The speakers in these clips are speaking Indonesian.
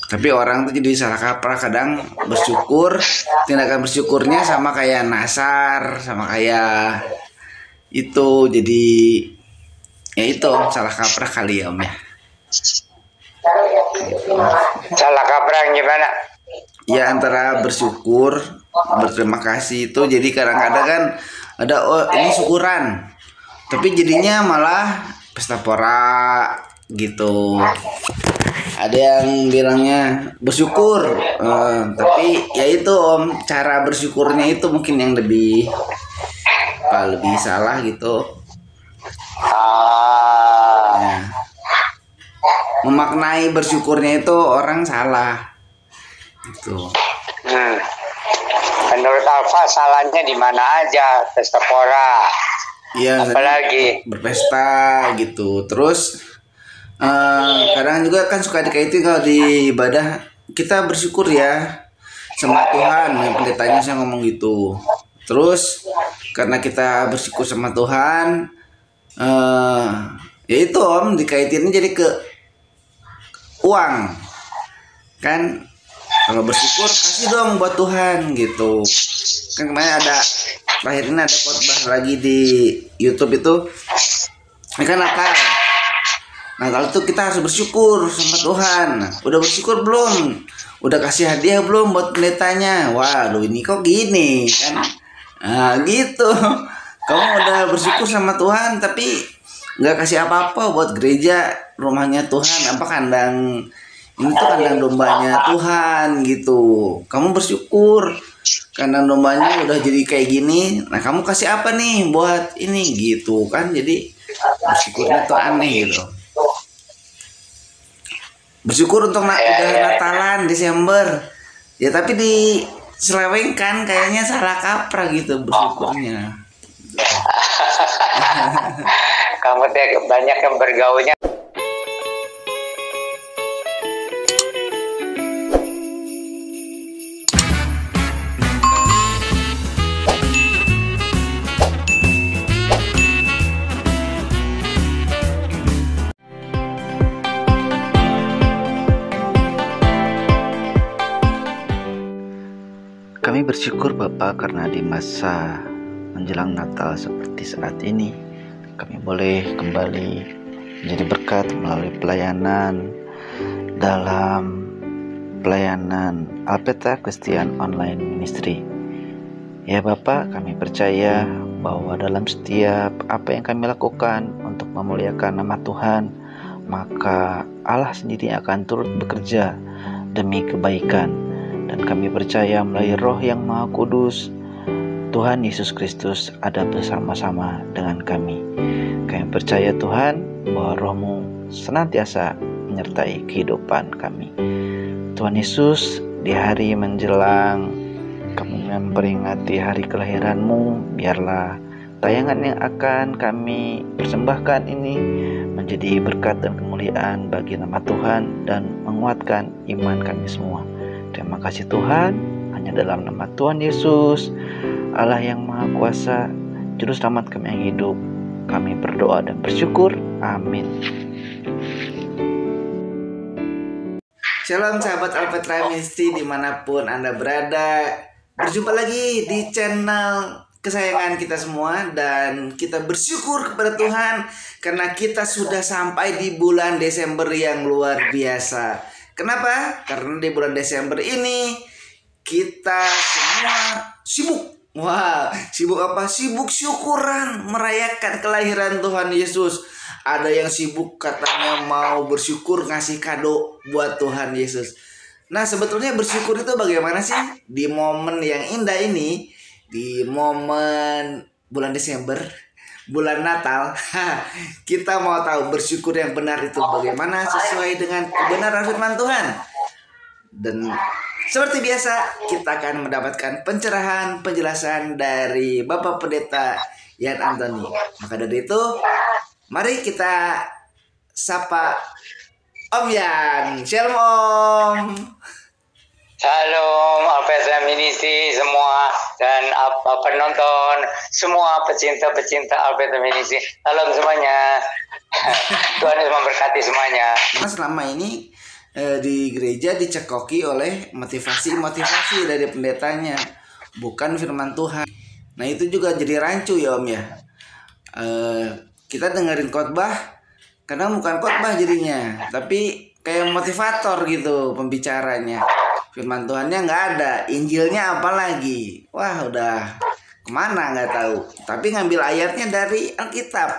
Tapi orang tuh jadi salah kaprah, kadang bersyukur, tindakan bersyukurnya sama kayak nasar, sama kayak itu, jadi ya itu salah kaprah kali ya Om ya. Gitu. Salah kaprah gimana? Ya antara bersyukur, berterima kasih itu jadi kadang-kadang kan ada oh ini syukuran, tapi jadinya malah pesta pora gitu. Ada yang bilangnya bersyukur, tapi ya itu Om, cara bersyukurnya itu mungkin yang lebih salah gitu. Ya. Memaknai bersyukurnya itu orang salah gitu. Menurut Alfa salahnya di mana aja? Pesta pora. Iya. Apalagi berpesta gitu. Terus kadang juga kan suka dikaitin kalau di ibadah kita bersyukur ya sama Tuhan, yang pendetanya saya ngomong gitu. Terus karena kita bersyukur sama Tuhan, ya itu Om, dikaitinnya jadi ke uang kan. Kalau bersyukur kasih dong buat Tuhan gitu kan. Kemarin terakhir ini ada khotbah lagi di YouTube itu kan Natal. Natal itu kita harus bersyukur sama Tuhan. Udah bersyukur belum? Udah kasih hadiah belum buat pendetanya? Waduh ini kok gini kan. Gitu. Kamu udah bersyukur sama Tuhan tapi nggak kasih apa-apa buat gereja, rumahnya Tuhan, apa kandang ini tuh kandang dombanya Tuhan gitu. Kamu bersyukur kandang dombanya udah jadi kayak gini, nah kamu kasih apa nih buat ini gitu kan. Jadi bersyukurnya tuh aneh gitu. Bersyukur untuk udah Natalan Desember ya, tapi diselewengkan kayaknya salah kaprah gitu bersyukurnya. kamu banyak yang bergaulnya. Kami bersyukur Bapak karena di masa menjelang Natal seperti saat ini kami boleh kembali menjadi berkat melalui pelayanan dalam pelayanan Alpeta Christian Online Ministry. Ya Bapak, kami percaya bahwa dalam setiap apa yang kami lakukan untuk memuliakan nama Tuhan, maka Allah sendiri akan turut bekerja demi kebaikan. Dan kami percaya melalui Roh yang Maha Kudus, Tuhan Yesus Kristus ada bersama-sama dengan kami. Kami percaya Tuhan bahwa Roh-Mu senantiasa menyertai kehidupan kami. Tuhan Yesus, di hari menjelang kami memperingati hari kelahiran-Mu, biarlah tayangan yang akan kami persembahkan ini menjadi berkat dan kemuliaan bagi nama Tuhan dan menguatkan iman kami semua. Terima kasih Tuhan, hanya dalam nama Tuhan Yesus, Allah yang Maha Kuasa, Juru Selamat kami yang hidup, kami berdoa dan bersyukur. Amin. Shalom sahabat Alpeta Ministry dimanapun Anda berada. Berjumpa lagi di channel kesayangan kita semua, dan kita bersyukur kepada Tuhan karena kita sudah sampai di bulan Desember yang luar biasa. Kenapa? Karena di bulan Desember ini kita semua sibuk. Wah, sibuk apa? Sibuk syukuran, merayakan kelahiran Tuhan Yesus. Ada yang sibuk katanya mau bersyukur ngasih kado buat Tuhan Yesus. Nah, sebetulnya bersyukur itu bagaimana sih di momen yang indah ini, di momen bulan Desember, bulan Natal? Kita mau tahu bersyukur yang benar itu bagaimana sesuai dengan kebenaran firman Tuhan. Dan seperti biasa kita akan mendapatkan pencerahan, penjelasan dari Bapak Pendeta Yan Antoni. Maka dari itu mari kita sapa Om Yan. Shalom Om. Shalom Alpeta Ministry semua dan penonton semua, pecinta Alpeta Ministry. Salam semuanya. Tuhan Yesus memberkati semuanya. Selama ini di gereja dicekoki oleh motivasi dari pendetanya, bukan firman Tuhan. Nah itu juga jadi rancu ya Om ya. Kita dengerin khotbah karena bukan khotbah jadinya, tapi kayak motivator gitu pembicaranya. Firman Tuhannya nggak ada, Injilnya apa lagi? Wah udah kemana nggak tahu. Tapi ngambil ayatnya dari Alkitab,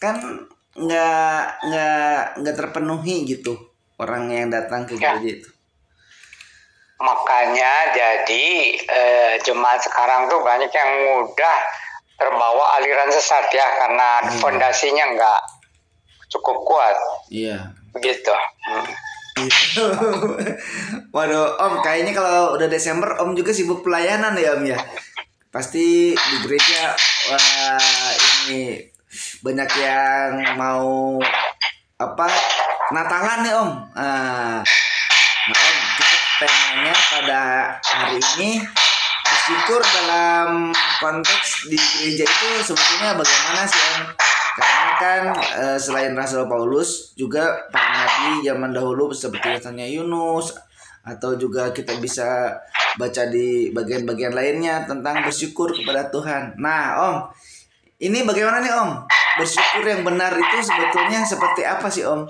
kan nggak terpenuhi gitu orang yang datang ke gereja itu. Makanya jadi jemaat sekarang tuh banyak yang mudah terbawa aliran sesat ya, karena fondasinya nggak cukup kuat. Iya. Begitu. Waduh Om, kayaknya kalau udah Desember Om juga sibuk pelayanan ya Om ya. Pasti di gereja ini banyak yang mau Natalan nih Om. Nah Om, kita temanya pada hari ini bersyukur dalam konteks di gereja itu sebetulnya bagaimana sih Om? Karena kan selain Rasul Paulus juga para nabi zaman dahulu seperti misalnya Yunus, atau juga kita bisa baca di bagian-bagian lainnya tentang bersyukur kepada Tuhan. Nah Om, ini bagaimana nih Om? Bersyukur yang benar itu sebetulnya seperti apa sih Om?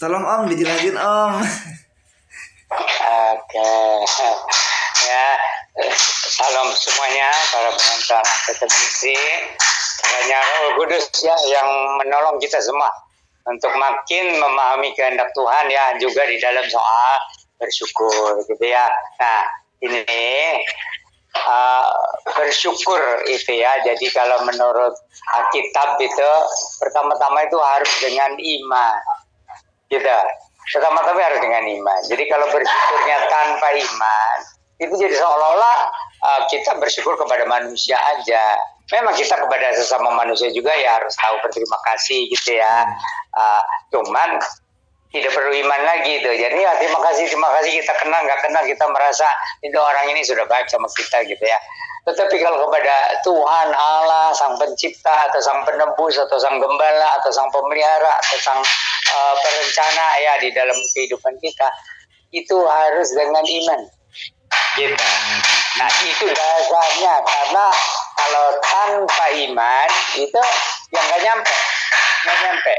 Tolong Om dijelasin Om. Oke. Ya, salam semuanya para penonton Akademisi. Kiranya Roh Kudus ya yang menolong kita semua untuk makin memahami kehendak Tuhan ya, juga di dalam soal bersyukur gitu ya. Nah, ini bersyukur itu ya. Jadi kalau menurut Alkitab itu pertama-tama itu harus dengan iman. Gitu. Pertama-tama harus dengan iman. Jadi kalau bersyukurnya tanpa iman, itu jadi seolah-olah kita bersyukur kepada manusia aja. Memang kita kepada sesama manusia juga ya harus tahu berterima kasih gitu ya. Cuman tidak perlu iman lagi itu. Jadi ya terima kasih kita kenal nggak kenal kita merasa itu orang ini sudah baik sama kita gitu ya. Tetapi kalau kepada Tuhan Allah sang pencipta atau sang penebus atau sang gembala atau sang pemelihara atau sang perencana ya di dalam kehidupan kita, itu harus dengan iman gitu. Nah itu dasarnya, karena kalau tanpa iman itu yang nggak nyampe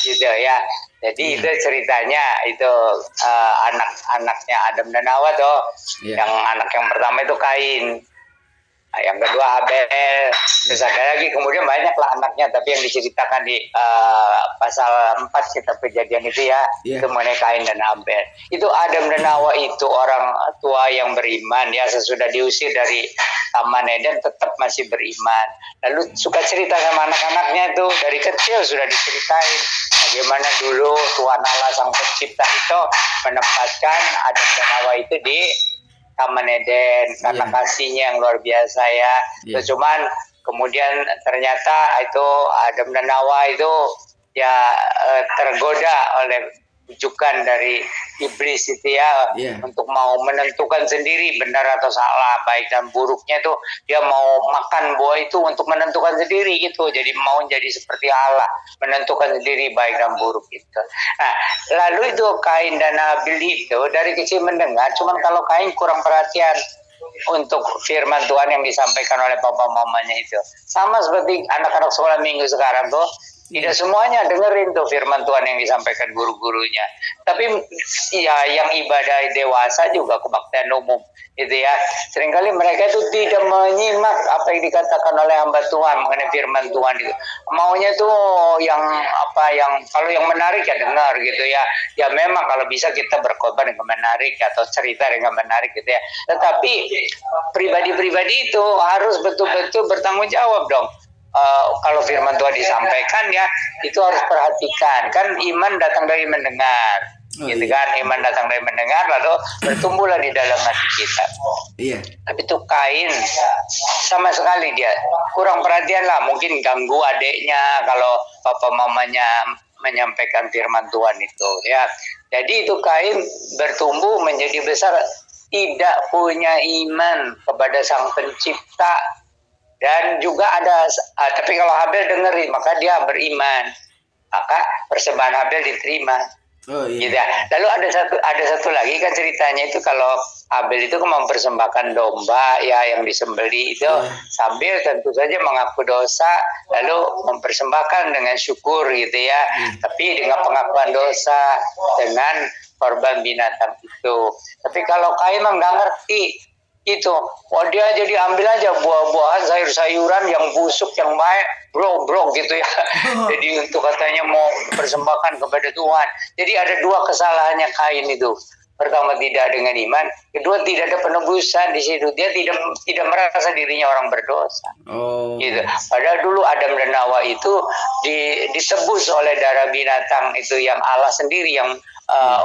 gitu ya. Jadi itu ceritanya itu anak-anaknya Adam dan Hawa tuh. Yang anak yang pertama itu Kain, yang kedua Abel, terus ada lagi kemudian banyaklah anaknya, tapi yang diceritakan di pasal 4 kitab Kejadian itu ya, itu mengenai Kain dan Abel. Itu Adam dan Hawa itu orang tua yang beriman ya, sesudah diusir dari Taman Eden tetap masih beriman. Lalu suka cerita sama anak-anaknya itu, dari kecil sudah diceritain bagaimana dulu Tuhan Allah sang pencipta itu menempatkan Adam dan Hawa itu di Taman Eden karena kasihnya yang luar biasa ya. Cuman kemudian ternyata itu Adam dan Hawa itu ya tergoda oleh ujukan dari iblis itu ya, untuk mau menentukan sendiri benar atau salah, baik dan buruknya itu dia mau makan buah itu untuk menentukan sendiri gitu. Jadi mau jadi seperti Allah, menentukan sendiri baik dan buruk itu. Nah, lalu itu Kain dan Abel itu dari kecil mendengar, cuman kalau Kain kurang perhatian untuk firman Tuhan yang disampaikan oleh papa mamanya itu. Sama seperti anak-anak sekolah minggu sekarang tuh, tidak semuanya dengerin tuh firman Tuhan yang disampaikan guru-gurunya. Tapi ya yang ibadah dewasa juga kebaktian umum itu ya, seringkali mereka itu tidak menyimak apa yang dikatakan oleh hamba Tuhan mengenai firman Tuhan itu. Maunya tuh yang kalau yang menarik ya dengar gitu ya. Ya memang kalau bisa kita berkorban dengan menarik atau cerita dengan menarik gitu ya. Tetapi pribadi-pribadi itu harus betul-betul bertanggung jawab dong. Kalau firman Tuhan disampaikan ya, itu harus perhatikan. Kan iman datang dari mendengar, gitu kan? Iman datang dari mendengar, lalu bertumbuhlah di dalam hati kita. Iya. Tapi itu Kain sama sekali dia kurang perhatian lah, mungkin ganggu adiknya kalau papa mamanya menyampaikan firman Tuhan itu ya. Jadi itu Kain bertumbuh menjadi besar tidak punya iman kepada sang pencipta. Dan juga ada, tapi kalau Habel dengerin, maka dia beriman, maka persembahan Habel diterima. Oh iya. Gitu ya. Lalu ada satu lagi kan ceritanya itu kalau Abel itu kan mempersembahkan domba ya yang disembeli itu sambil tentu saja mengaku dosa lalu mempersembahkan dengan syukur gitu ya. Tapi dengan pengakuan dosa dengan korban binatang itu. Tapi kalau Kain nggak ngerti itu, dia jadi ambil aja buah-buahan, sayur-sayuran yang busuk, yang baik, bro gitu ya. Jadi untuk katanya mau persembahkan kepada Tuhan. Jadi ada dua kesalahannya Kain itu. Pertama tidak dengan iman, kedua tidak ada penebusan di situ. Dia tidak merasa dirinya orang berdosa. Gitu. Padahal dulu Adam dan Hawa itu ditebus oleh darah binatang itu yang Allah sendiri yang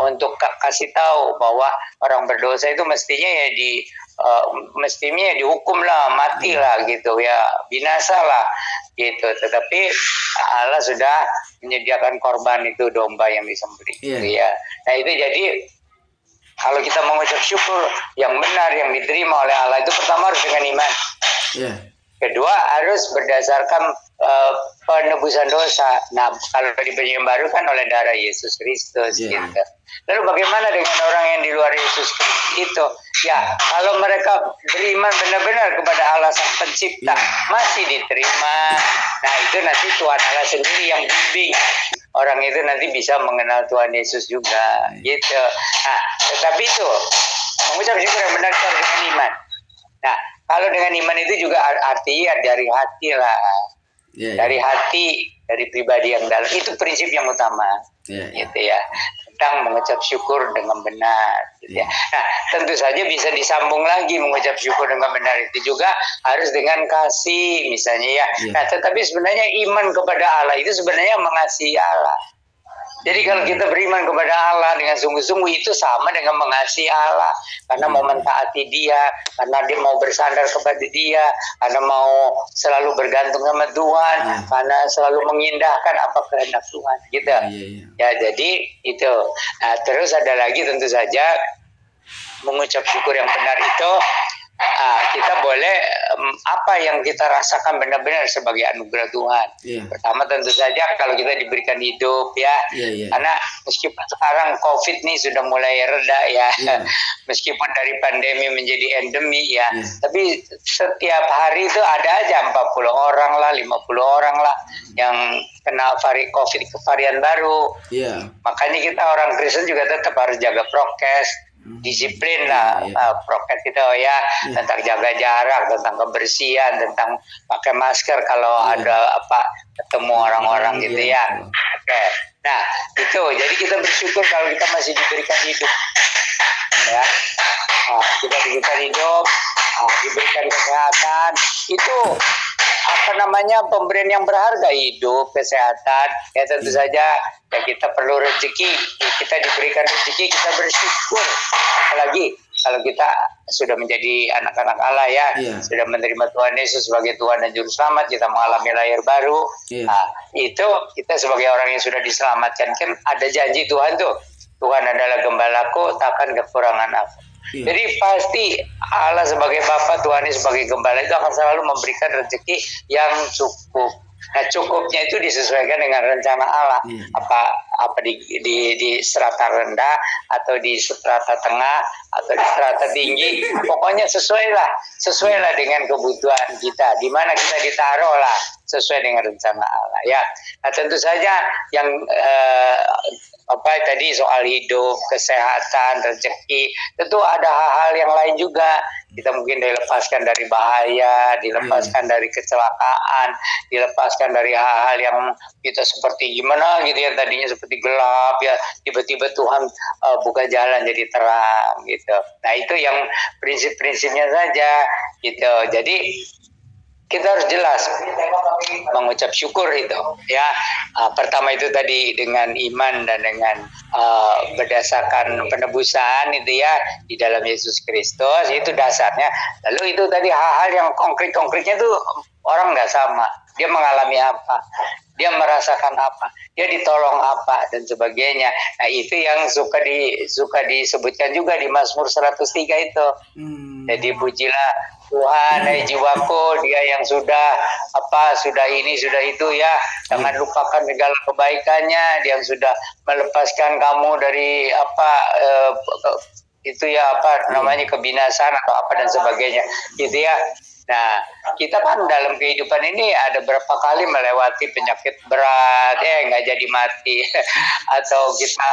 untuk kasih tahu bahwa orang berdosa itu mestinya ya mestinya dihukum lah, mati lah gitu ya, binasa lah gitu. Tetapi Allah sudah menyediakan korban itu domba yang disembelih gitu ya. Nah itu jadi kalau kita mengucap syukur yang benar yang diterima oleh Allah itu pertama harus dengan iman. Kedua harus berdasarkan penebusan dosa. Nah kalau di Perjanjian Baru kan oleh darah Yesus Kristus gitu. Lalu bagaimana dengan orang yang di luar Yesus Kristus itu? Ya kalau mereka beriman benar-benar kepada Allah Sang Pencipta masih diterima. Nah itu nanti Tuhan Allah sendiri yang bimbing. Orang itu nanti bisa mengenal Tuhan Yesus juga gitu. Nah tetapi itu mengucap syukur yang benar itu harus dengan iman. Nah kalau dengan iman itu juga artinya dari hati lah. Dari hati, dari pribadi yang dalam. Itu prinsip yang utama. Gitu ya. Tentang mengucap syukur dengan benar. Gitu ya. Nah, tentu saja bisa disambung lagi mengucap syukur dengan benar itu juga harus dengan kasih misalnya ya. Nah, tetapi sebenarnya iman kepada Allah itu sebenarnya mengasihi Allah. Jadi kalau kita beriman kepada Allah dengan sungguh-sungguh itu sama dengan mengasihi Allah. Karena mau mentaati dia, karena dia mau bersandar kepada dia, karena mau selalu bergantung sama Tuhan, karena selalu mengindahkan apa kehendak Tuhan. Gitu. Ya jadi itu. Nah, terus ada lagi tentu saja mengucap syukur yang benar itu kita boleh apa yang kita rasakan benar-benar sebagai anugerah Tuhan. Pertama tentu saja kalau kita diberikan hidup ya, karena meskipun sekarang COVID nih sudah mulai reda ya, meskipun dari pandemi menjadi endemi ya, tapi setiap hari itu ada aja 40 orang lah, 50 orang lah yang kena COVID varian baru. Makanya kita orang Kristen juga tetap harus jaga prokes. Disiplin lah prokes itu ya, tentang jaga jarak, tentang kebersihan, tentang pakai masker kalau ada ketemu orang-orang gitu ya. Oke. Nah itu jadi kita bersyukur kalau kita masih diberikan hidup ya. Kita diberikan hidup, diberikan kesehatan, itu pemberian yang berharga, hidup, kesehatan ya. Tentu saja ya kita perlu rezeki, kita diberikan rezeki, kita bersyukur. Apalagi kalau kita sudah menjadi anak-anak Allah ya, sudah menerima Tuhan Yesus sebagai Tuhan dan Juru Selamat, kita mengalami lahir baru. Nah, itu kita sebagai orang yang sudah diselamatkan kan ada janji Tuhan tuh, Tuhan adalah gembalaku, takkan kekurangan apa. Jadi pasti Allah sebagai Bapa, Tuhan sebagai Gembala itu akan selalu memberikan rezeki yang cukup. Nah cukupnya itu disesuaikan dengan rencana Allah. Apa di strata rendah atau di strata tengah atau di strata tinggi, pokoknya sesuailah dengan kebutuhan kita. Di mana kita ditaruh lah sesuai dengan rencana Allah ya. Nah tentu saja yang tadi soal hidup, kesehatan, rezeki, tentu ada hal-hal yang lain juga. Kita mungkin dilepaskan dari bahaya, dilepaskan dari kecelakaan, dilepaskan dari hal-hal yang kita seperti gimana gitu ya, tadinya seperti gelap ya, tiba-tiba Tuhan buka jalan jadi terang gitu. Nah itu yang prinsip-prinsipnya saja gitu. Jadi kita harus jelas mengucap syukur itu ya. Pertama itu tadi dengan iman dan dengan berdasarkan penebusan itu ya di dalam Yesus Kristus, itu dasarnya. Lalu itu tadi hal-hal yang konkretnya itu orang nggak sama, dia mengalami apa, dia merasakan apa, dia ditolong apa dan sebagainya. Nah itu yang suka disebutkan juga di Mazmur 103 itu. Jadi pujilah Tuhan, jiwaku, dia yang sudah ini sudah itu ya, jangan lupakan segala kebaikannya, dia yang sudah melepaskan kamu dari itu ya namanya kebinasaan atau apa dan sebagainya, gitu ya. Nah, kita kan dalam kehidupan ini ada berapa kali melewati penyakit berat, nggak jadi mati, atau kita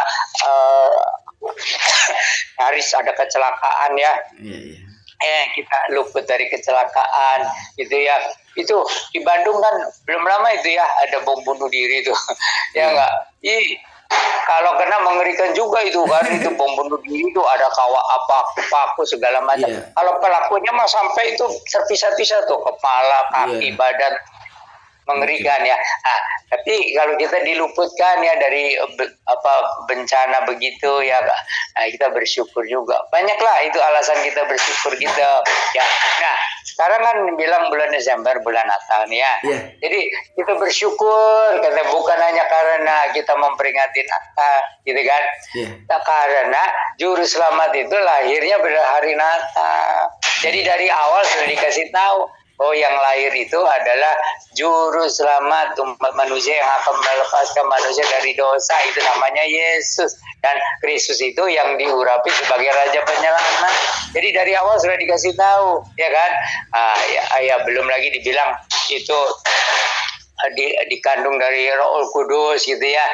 nyaris ada kecelakaan ya. Kita luput dari kecelakaan, gitu ya. Itu di Bandung kan belum lama itu ya ada bom bunuh diri itu, ya nggak? Kalau kena mengerikan juga itu kan, itu bom bunuh diri itu ada paku segala macam. Kalau pelakunya mah sampai itu terpisah-pisah tuh, kepala, kaki, badan, mengerikan ya. Nah, tapi kalau kita diluputkan ya dari bencana begitu ya, nah kita bersyukur juga. Banyaklah itu alasan kita bersyukur gitu ya. Nah, sekarang kan bilang bulan Desember, bulan Natal nih ya. Jadi kita bersyukur bukan hanya karena kita memperingati Natal, gitu kan? Nah, karena juru selamat itu lahirnya pada hari Natal. Jadi dari awal sudah dikasih tahu, yang lahir itu adalah juru selamat umat manusia yang akan melepaskan manusia dari dosa, itu namanya Yesus. Dan Kristus itu yang diurapi sebagai Raja Penyelamat. Jadi dari awal sudah dikasih tahu, ya kan? Belum lagi dibilang itu dikandung dari Roh Kudus, gitu ya.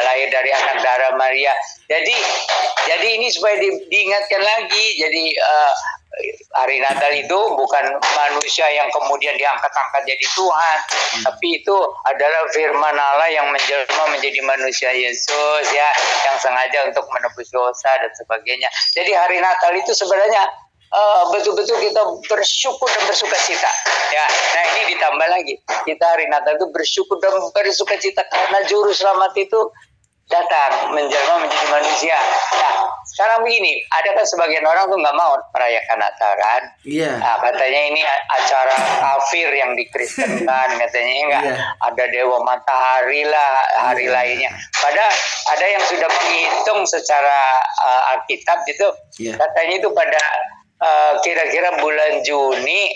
Lahir dari anak darah Maria. Jadi ini supaya diingatkan lagi. Jadi hari Natal itu bukan manusia yang kemudian diangkat-angkat jadi Tuhan, tapi itu adalah firman Allah yang menjelma menjadi manusia Yesus ya, yang sengaja untuk menebus dosa dan sebagainya. Jadi hari Natal itu sebenarnya betul-betul kita bersyukur dan bersukacita ya. Nah, ini ditambah lagi, kita hari Natal itu bersyukur dan bersukacita karena juru selamat itu datang menjelma menjadi manusia. Nah, sekarang begini, ada kan sebagian orang tuh nggak mau merayakan Natal kan? Nah, katanya ini acara kafir yang dikristenkan, katanya enggak. Ada dewa matahari lah, hari lainnya. Padahal ada yang sudah menghitung secara Alkitab itu, katanya itu pada kira-kira bulan Juni,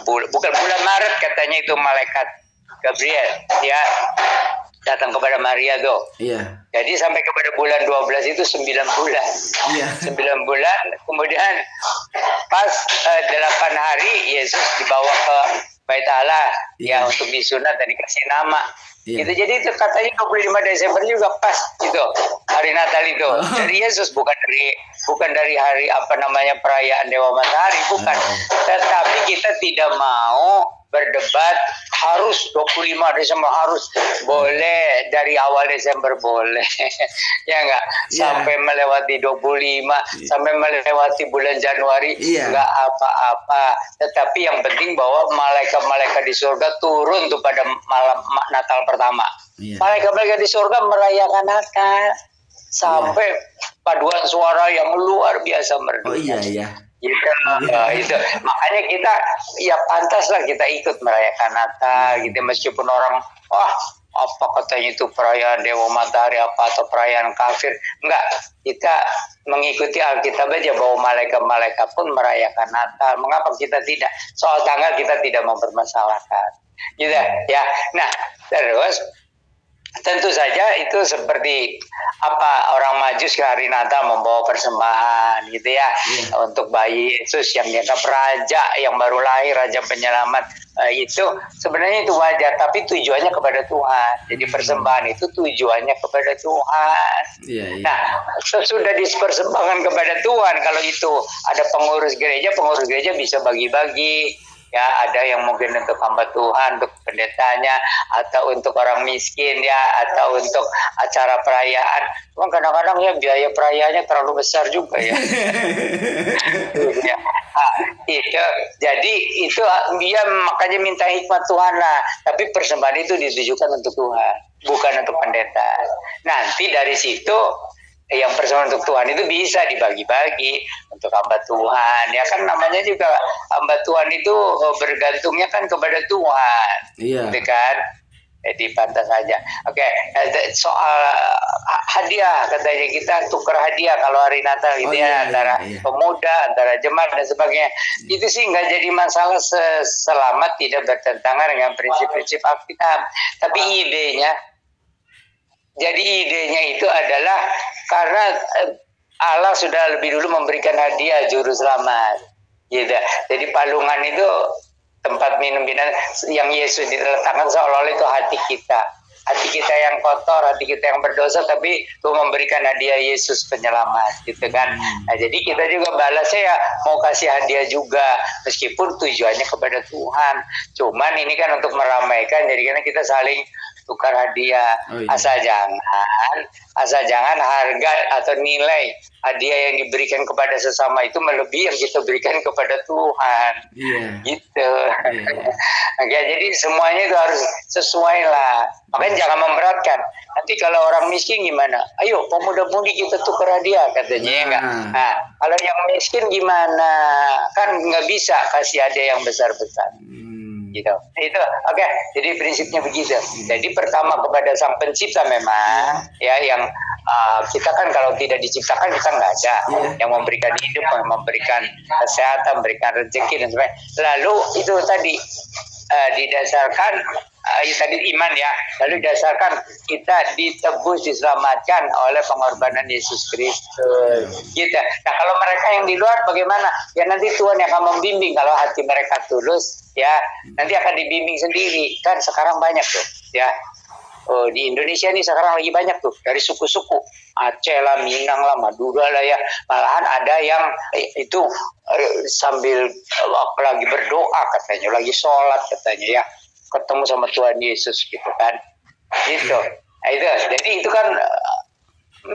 bukan bulan Maret, katanya itu malaikat Gabriel ya datang kepada Maria tuh. Jadi sampai kepada bulan 12 itu 9 bulan. 9 bulan, kemudian pas 8 hari Yesus dibawa ke Bait Allah ya untuk disunat dan dikasih nama. Gitu. Jadi itu katanya 25 Desember juga pas gitu. Hari Natal itu. Dari Yesus, bukan dari hari perayaan Dewa Matahari, bukan. Tetapi kita tidak mau berdebat harus 25 Desember, harus boleh dari awal Desember boleh ya enggak, sampai melewati 25 sampai melewati bulan Januari enggak apa-apa. Tetapi yang penting bahwa malaikat-malaikat di surga turun tuh pada malam Natal pertama. Malaikat-malaikat di surga merayakan Natal sampai paduan suara yang luar biasa merdu. Itu makanya kita ya pantaslah kita ikut merayakan Natal gitu, meskipun orang apa katanya itu perayaan Dewa Matahari atau perayaan kafir. Enggak, kita mengikuti Alkitab aja bahwa malaikat-malaikat pun merayakan Natal. Mengapa kita tidak? Soal tanggal kita tidak mempermasalahkan gitu ya. Nah, terus tentu saja itu seperti orang Majus ke hari Natal membawa persembahan gitu ya, untuk bayi Yesus yang dianggap raja yang baru lahir, Raja Penyelamat. Itu sebenarnya itu wajar, tapi tujuannya kepada Tuhan. Jadi persembahan itu tujuannya kepada Tuhan. Nah, sesudah dipersembahkan kepada Tuhan, kalau itu ada pengurus gereja bisa bagi-bagi. Ya, ada yang mungkin untuk hamba Tuhan, untuk pendetanya, atau untuk orang miskin ya, atau untuk acara perayaan. Cuma kadang-kadang ya biaya perayaannya terlalu besar juga ya. Jadi itu dia makanya minta hikmat Tuhan lah. Tapi persembahan itu ditujukan untuk Tuhan, bukan untuk pendeta. Nanti dari situ yang persembahan untuk Tuhan itu bisa dibagi-bagi untuk hamba Tuhan. Ya kan namanya juga hamba Tuhan itu bergantungnya kan kepada Tuhan. Gitu kan? Jadi pantas saja. Oke, soal hadiah katanya kita tukar hadiah kalau hari Natal gitu antara pemuda, antara jemaat dan sebagainya. Itu sih nggak jadi masalah selama tidak bertentangan dengan prinsip-prinsip Alkitab. Tapi idenya itu adalah karena Allah sudah lebih dulu memberikan hadiah juru selamat. Gitu. Jadi palungan itu tempat minum yang Yesus diletakkan seolah-olah itu hati kita yang kotor, hati kita yang berdosa, tapi Tuhan memberikan hadiah Yesus penyelamat, gitu kan. Nah, jadi kita juga balasnya ya mau kasih hadiah juga, meskipun tujuannya kepada Tuhan. Cuman ini kan untuk meramaikan, jadi karena kita saling tukar hadiah. Asal jangan harga atau nilai hadiah yang diberikan kepada sesama itu melebihi yang kita berikan kepada Tuhan. Gitu. Oke, jadi semuanya itu harus sesuai lah. Makanya jangan memberatkan. Nanti kalau orang miskin gimana? Ayo pemuda-pemudi kita tukar hadiah katanya ya enggak. Nah, kalau yang miskin gimana? Kan nggak bisa kasih hadiah yang besar-besar. Gitu. Itu oke. Jadi prinsipnya begitu. Jadi pertama kepada Sang Pencipta memang ya yang kita kan kalau tidak diciptakan kita nggak ada yang memberikan hidup, yang memberikan kesehatan, memberikan rezeki dan sebagainya. Lalu itu tadi didasarkan tadi iman ya. Lalu didasarkan kita ditebus, diselamatkan oleh pengorbanan Yesus Kristus. Gitu. Nah kalau mereka yang di luar bagaimana? Ya nanti Tuhan yang akan membimbing kalau hati mereka tulus. Ya, nanti akan dibimbing sendiri. Kan sekarang banyak tuh, ya. Oh, di Indonesia nih sekarang lagi banyak tuh dari suku-suku Aceh lah, Minang lah, Madura lah ya. Malahan ada yang itu sambil lagi berdoa katanya, lagi sholat katanya ya, ketemu sama Tuhan Yesus gitu kan. Gitu. Nah, itu. Jadi itu kan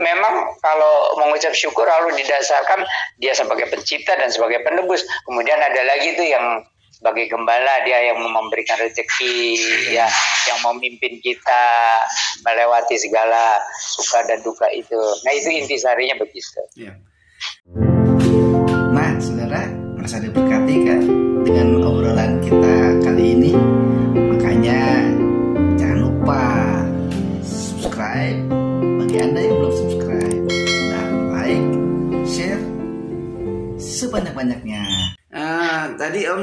memang kalau mengucap syukur lalu didasarkan dia sebagai pencipta dan sebagai penebus. Kemudian ada lagi tuh yang sebagai gembala, dia yang memberikan rezeki, ya, yang memimpin kita melewati segala suka dan duka itu. Nah itu intisarinya begitu. Nah saudara, merasa diberkati kan dengan obrolan kita kali ini. Makanya jangan lupa subscribe bagi Anda yang belum subscribe, dan like, share sebanyak-banyaknya. Tadi Om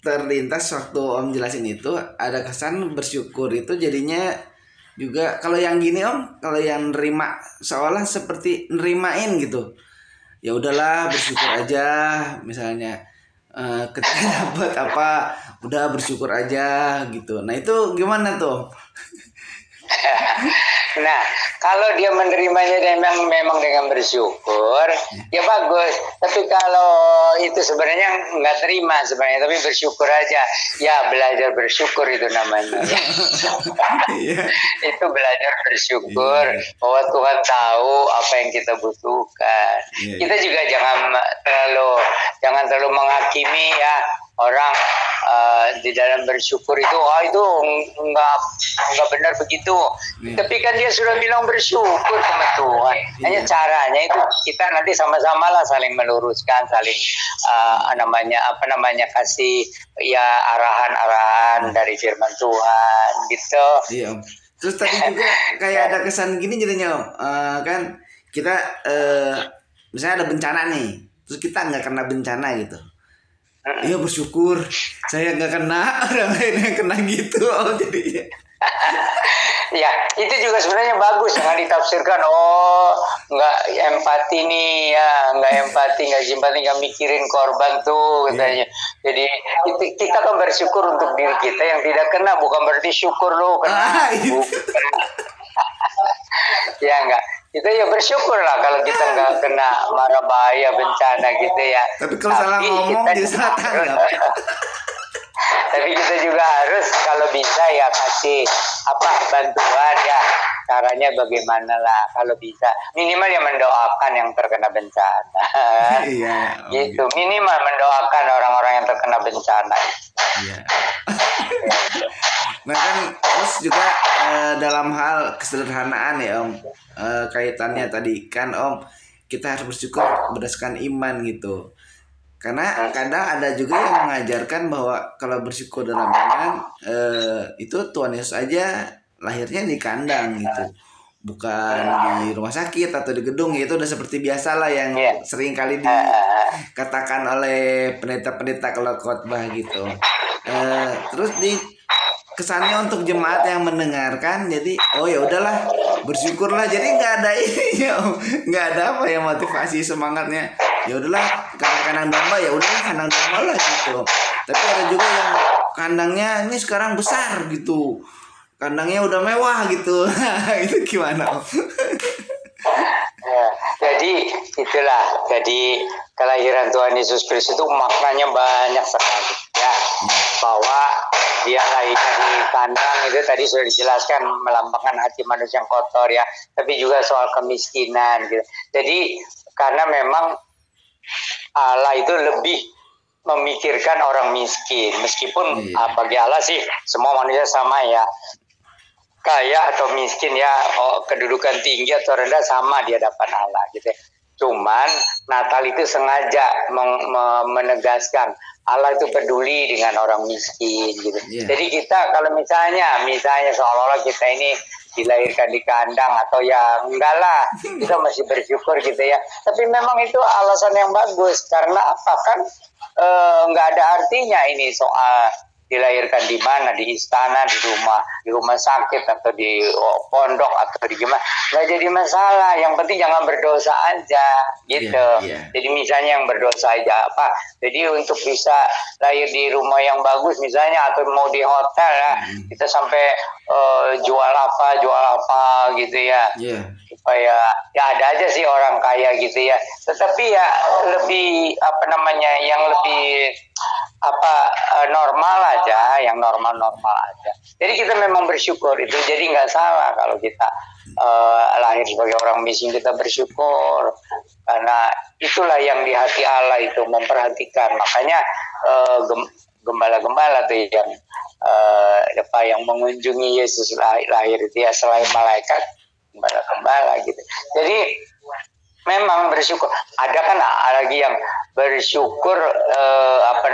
terlintas waktu Om jelasin itu ada kesan bersyukur itu jadinya juga kalau yang gini Om, kalau yang nerima seolah seperti nerimain gitu. Ya udahlah bersyukur aja misalnya ketika dapat apa udah bersyukur aja gitu. Nah itu gimana tuh? Nah, kalau dia menerimanya memang dengan bersyukur, ya bagus. Tapi kalau itu sebenarnya nggak terima sebenarnya, tapi bersyukur aja. Ya belajar bersyukur itu namanya. Itu belajar bersyukur bahwa Tuhan tahu apa yang kita butuhkan. Kita juga jangan terlalu menghakimi ya orang di dalam bersyukur itu, itu nggak benar begitu. Tapi kan dia sudah bilang bersyukur sama Tuhan. Hanya caranya itu kita nanti sama-sama lah saling meluruskan, saling kasih ya arahan-arahan dari firman Tuhan gitu. Iya. Terus tadi juga kayak ada kesan gini jadinya Om, kan kita misalnya ada bencana nih, terus kita nggak kena bencana gitu. Iya bersyukur saya nggak kena, orang lain yang kena gitu Om jadinya. Ya itu juga sebenarnya bagus, jangan ditafsirkan nggak empati nih ya, nggak empati, nggak simpati, nggak mikirin korban tuh katanya. Jadi kita kan bersyukur untuk diri kita yang tidak kena, bukan berarti syukur lo kena. Ya enggak, kita ya bersyukur lah kalau kita nggak kena mara bahaya bencana gitu ya. Tapi kalau salah ngomong dia salah tanggap. Tapi kita juga harus kalau bisa ya kasih bantuan ya, caranya bagaimana lah kalau bisa, minimal ya mendoakan yang terkena bencana. Gitu, minimal mendoakan orang-orang yang terkena bencana. Nah kan terus juga dalam hal kesederhanaan ya Om, kaitannya tadi kan Om, kita harus bersyukur berdasarkan iman gitu. Karena kadang ada juga yang mengajarkan bahwa kalau bersyukur dalam iman itu Tuhan Yesus aja lahirnya di kandang gitu, bukan di rumah sakit atau di gedung. Itu udah seperti biasa lah yang sering kali dikatakan oleh pendeta-pendeta kalau khotbah gitu. Terus di kesannya untuk jemaat yang mendengarkan, jadi oh ya udahlah bersyukurlah, jadi nggak ada ini, nggak ada apa ya motivasi semangatnya, ya udahlah kandang domba, ya udahlah kandang domba lah gitu. Tapi ada juga yang kandangnya ini sekarang besar gitu, kandangnya udah mewah gitu. Itu gimana? Ya, jadi itulah, jadi kelahiran Tuhan Yesus Kristus itu maknanya banyak sekali ya, bahwa dia lahirnya di kandang itu tadi sudah dijelaskan melambangkan hati manusia yang kotor ya, tapi juga soal kemiskinan gitu. Jadi karena memang Allah itu lebih memikirkan orang miskin, meskipun bagi Allah sih semua manusia sama ya, kaya atau miskin ya, kedudukan tinggi atau rendah sama di hadapan Allah gitu. Cuman Natal itu sengaja menegaskan Allah itu peduli dengan orang miskin gitu. Jadi kita kalau misalnya seolah-olah kita ini dilahirkan di kandang atau ya enggak lah, kita masih bersyukur gitu ya. Tapi memang itu alasan yang bagus, karena apa kan enggak ada artinya ini soal dilahirkan di mana, di istana, di rumah sakit atau di pondok atau di gimana, nggak jadi masalah. Yang penting jangan berdosa aja gitu. Jadi misalnya yang berdosa aja apa, jadi untuk bisa lahir di rumah yang bagus misalnya atau mau di hotel ya, kita sampai jual apa gitu ya, supaya ya ada aja sih orang kaya gitu ya, tetapi ya lebih yang lebih normal aja, yang normal aja. Jadi kita memang bersyukur itu, jadi nggak salah kalau kita lahir sebagai orang miskin, kita bersyukur karena itulah yang di hati Allah itu memperhatikan. Makanya gembala-gembala tuh yang mengunjungi Yesus lahir itu ya, selain malaikat, gembala-gembala gitu. Jadi memang bersyukur. Ada kan lagi yang bersyukur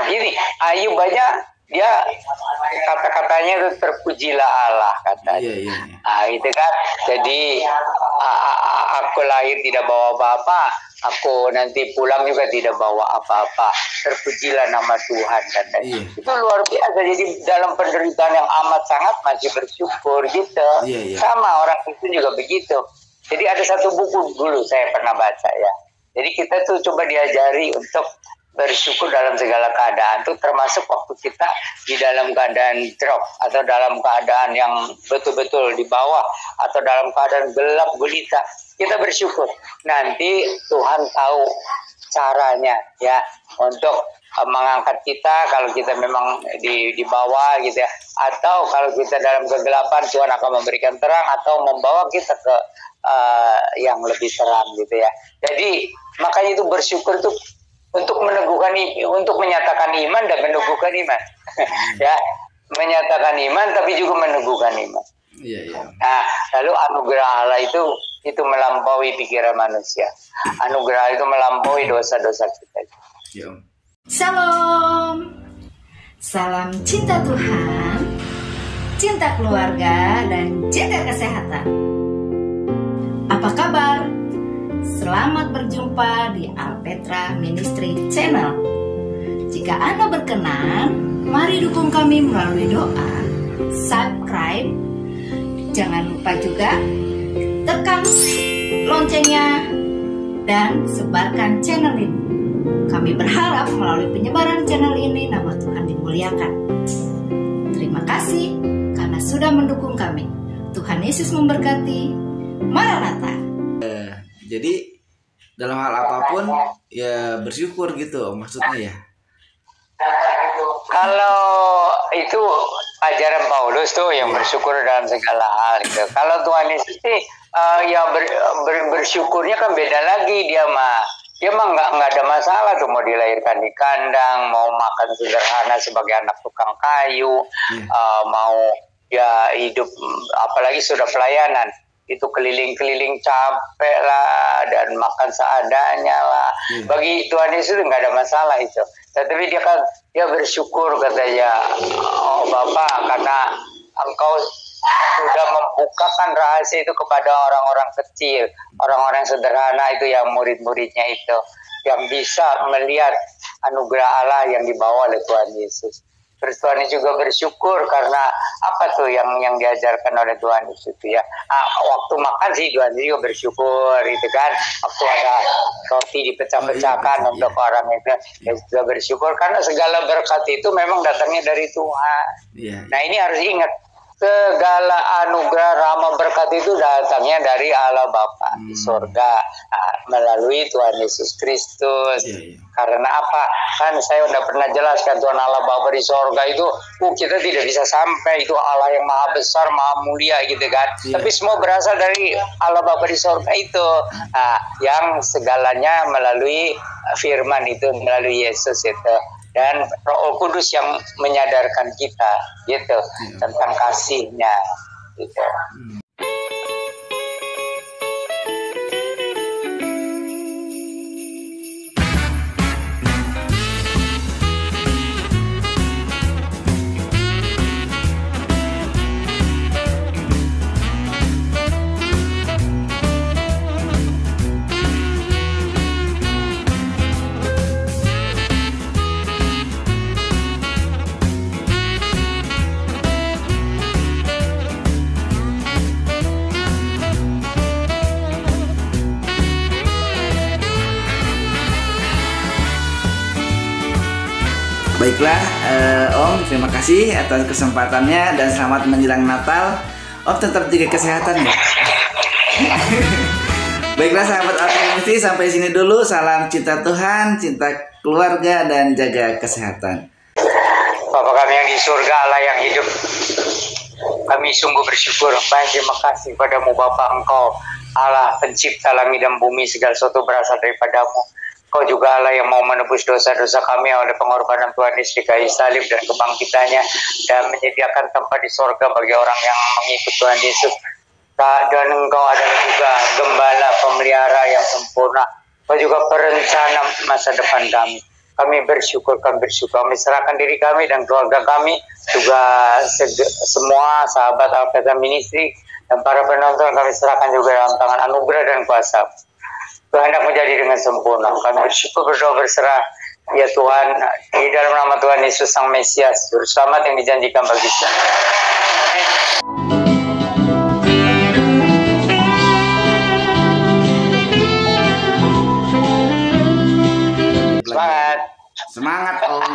ini Ayub aja, dia kata-katanya itu terpujilah Allah katanya. Itu kan. Jadi aku lahir tidak bawa apa-apa, aku nanti pulang juga tidak bawa apa-apa, terpujilah nama Tuhan katanya. Itu luar biasa. Jadi dalam penderitaan yang amat sangat masih bersyukur gitu. Sama orang itu juga begitu. Jadi ada satu buku dulu saya pernah baca ya. Jadi kita tuh coba diajari untuk bersyukur dalam segala keadaan, tuh termasuk waktu kita di dalam keadaan drop atau dalam keadaan yang betul-betul di bawah atau dalam keadaan gelap gulita, kita bersyukur. Nanti Tuhan tahu caranya ya untuk mengangkat kita kalau kita memang di bawah gitu ya, atau kalau kita dalam kegelapan Tuhan akan memberikan terang atau membawa kita ke yang lebih terang gitu ya. Jadi makanya itu bersyukur itu untuk meneguhkan, untuk menyatakan iman dan meneguhkan iman. Ya, menyatakan iman tapi juga meneguhkan iman. Nah, lalu anugerah Allah itu melampaui pikiran manusia. Anugerah itu melampaui dosa-dosa kita. Shalom. Salam cinta Tuhan, cinta keluarga, dan jaga kesehatan. Apa kabar? Selamat berjumpa di Alpetra Ministry Channel. Jika Anda berkenan, mari dukung kami melalui doa, subscribe, jangan lupa juga tekan loncengnya dan sebarkan channel ini. Kami berharap melalui penyebaran channel ini nama Tuhan dimuliakan. Terima kasih karena sudah mendukung kami. Tuhan Yesus memberkati. Maranatha. Jadi dalam hal apapun ya bersyukur gitu maksudnya ya. Kalau itu ajaran Paulus tuh yang bersyukur dalam segala hal gitu. Kalau Tuhan Yesus sih bersyukurnya kan beda lagi. Dia mah nggak ada masalah tuh mau dilahirkan di kandang, mau makan sederhana sebagai anak tukang kayu, mau ya hidup apalagi sudah pelayanan. itu keliling-keliling capek lah dan makan seadanya lah. Bagi Tuhan Yesus nggak ada masalah itu. Tetapi dia bersyukur katanya, oh Bapak, karena Engkau sudah membukakan rahasia itu kepada orang-orang kecil, orang-orang sederhana itu yang murid-muridnya itu, yang bisa melihat anugerah Allah yang dibawa oleh Tuhan Yesus. Terus Tuhan juga bersyukur karena apa tuh yang diajarkan oleh Tuhan Yesus itu ya. Waktu makan sih Tuhan juga bersyukur itu kan. Waktu ada roti dipecah-pecahkan untuk orang itu, ya juga bersyukur karena segala berkat itu memang datangnya dari Tuhan. Nah ini harus ingat, segala anugerah rahmat berkat itu datangnya dari Allah Bapa di surga melalui Tuhan Yesus Kristus. Karena apa? Kan saya udah pernah jelaskan, Tuhan Allah Bapa di surga itu kita tidak bisa sampai, itu Allah yang maha besar, maha mulia gitu kan. Tapi semua berasal dari Allah Bapa di surga itu, yang segalanya melalui firman itu, melalui Yesus itu. Dan Roh Kudus yang menyadarkan kita gitu tentang kasihnya gitu. Baiklah, Om, terima kasih atas kesempatannya dan selamat menjelang Natal. Om tetap jaga kesehatan ya. Baiklah sahabat Alkemisi, sampai sini dulu. Salam cinta Tuhan, cinta keluarga, dan jaga kesehatan. Bapa kami yang di surga, Allah yang hidup, kami sungguh bersyukur. Banyak terima kasih padamu Bapa, Engkau Allah pencipta langit dan bumi, segala sesuatu berasal daripadamu. Kau juga Allah yang mau menebus dosa-dosa kami oleh pengorbanan Tuhan Yesus di kayu salib dan kebangkitannya, dan menyediakan tempat di sorga bagi orang yang mengikut Tuhan Yesus. Dan Engkau adalah juga gembala pemelihara yang sempurna. Kau juga perencana masa depan kami. Kami bersyukur, kami serahkan diri kami dan keluarga kami, juga semua sahabat Alkitab Ministry dan para penonton kami serahkan juga dalam tangan anugerah dan kuasa. Tuhan hendak menjadi dengan sempurna. Kami bersyukur, berdoa, berserah ya Tuhan, di dalam nama Tuhan Yesus Sang Mesias, Juru Selamat yang dijanjikan bagi kita. Semangat. Semangat Om.